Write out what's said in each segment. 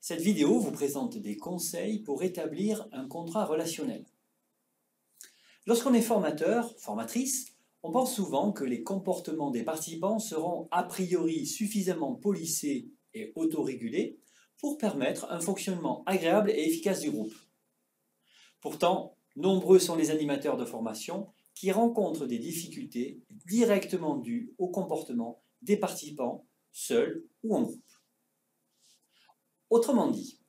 Cette vidéo vous présente des conseils pour établir un contrat relationnel. Lorsqu'on est formateur, formatrice, on pense souvent que les comportements des participants seront a priori suffisamment policés et autorégulés pour permettre un fonctionnement agréable et efficace du groupe. Pourtant, nombreux sont les animateurs de formation qui rencontrent des difficultés directement dues au comportement des participants, seuls ou en groupe. Autrement dit,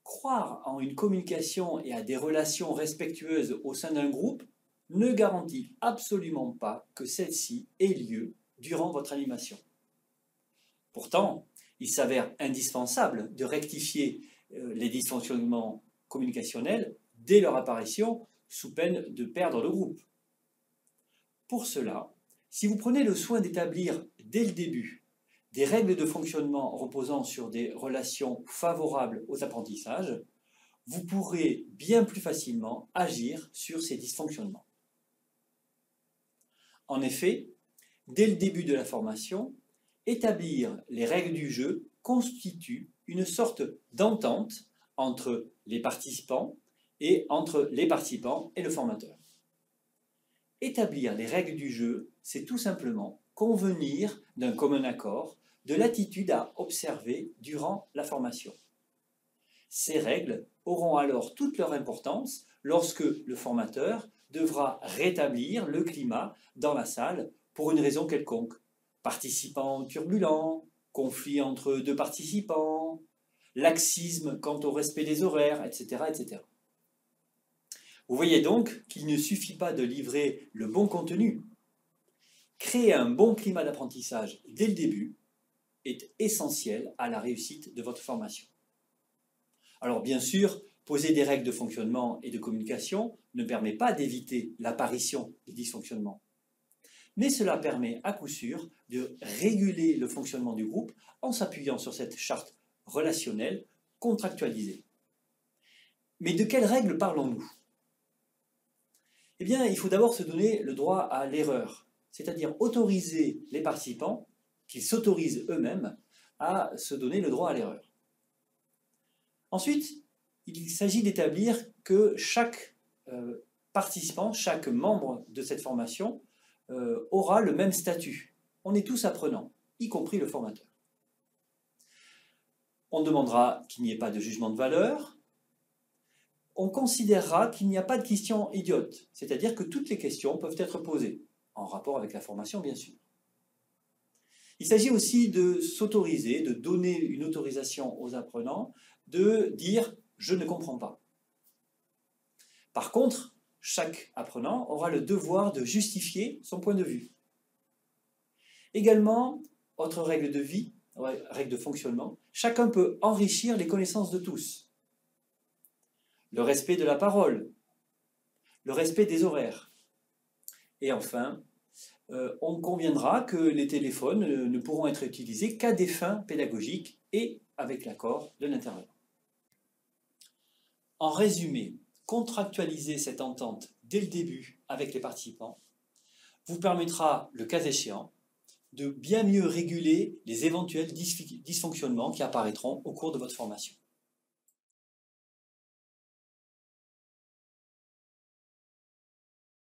croire en une communication et à des relations respectueuses au sein d'un groupe ne garantit absolument pas que celle-ci ait lieu durant votre animation. Pourtant, il s'avère indispensable de rectifier les dysfonctionnements communicationnels dès leur apparition, sous peine de perdre le groupe. Pour cela, si vous prenez le soin d'établir dès le début des règles de fonctionnement reposant sur des relations favorables aux apprentissages, vous pourrez bien plus facilement agir sur ces dysfonctionnements. En effet, dès le début de la formation, établir les règles du jeu constitue une sorte d'entente entre les participants et entre les participants et le formateur. Établir les règles du jeu, c'est tout simplement convenir d'un commun accord de l'attitude à observer durant la formation. Ces règles auront alors toute leur importance lorsque le formateur devra rétablir le climat dans la salle pour une raison quelconque. Participants turbulents, conflit entre deux participants, laxisme quant au respect des horaires, etc., etc. Vous voyez donc qu'il ne suffit pas de livrer le bon contenu. Créer un bon climat d'apprentissage dès le début est essentiel à la réussite de votre formation. Alors bien sûr, poser des règles de fonctionnement et de communication ne permet pas d'éviter l'apparition des dysfonctionnements. Mais cela permet à coup sûr de réguler le fonctionnement du groupe en s'appuyant sur cette charte relationnelle contractualisée. Mais de quelles règles parlons-nous ? Eh bien, il faut d'abord se donner le droit à l'erreur, c'est-à-dire autoriser les participants, qu'ils s'autorisent eux-mêmes, à se donner le droit à l'erreur. Ensuite, il s'agit d'établir que chaque participant, chaque membre de cette formation aura le même statut. On est tous apprenants, y compris le formateur. On demandera qu'il n'y ait pas de jugement de valeur. On considérera qu'il n'y a pas de questions idiotes, c'est-à-dire que toutes les questions peuvent être posées, en rapport avec la formation bien sûr. Il s'agit aussi de s'autoriser, de donner une autorisation aux apprenants, de dire « je ne comprends pas ». Par contre, chaque apprenant aura le devoir de justifier son point de vue. Également, autre règle de vie, règle de fonctionnement, chacun peut enrichir les connaissances de tous. Le respect de la parole, le respect des horaires. Et enfin, on conviendra que les téléphones ne pourront être utilisés qu'à des fins pédagogiques et avec l'accord de l'intervenant. En résumé, contractualiser cette entente dès le début avec les participants vous permettra, le cas échéant, de bien mieux réguler les éventuels dysfonctionnements qui apparaîtront au cours de votre formation.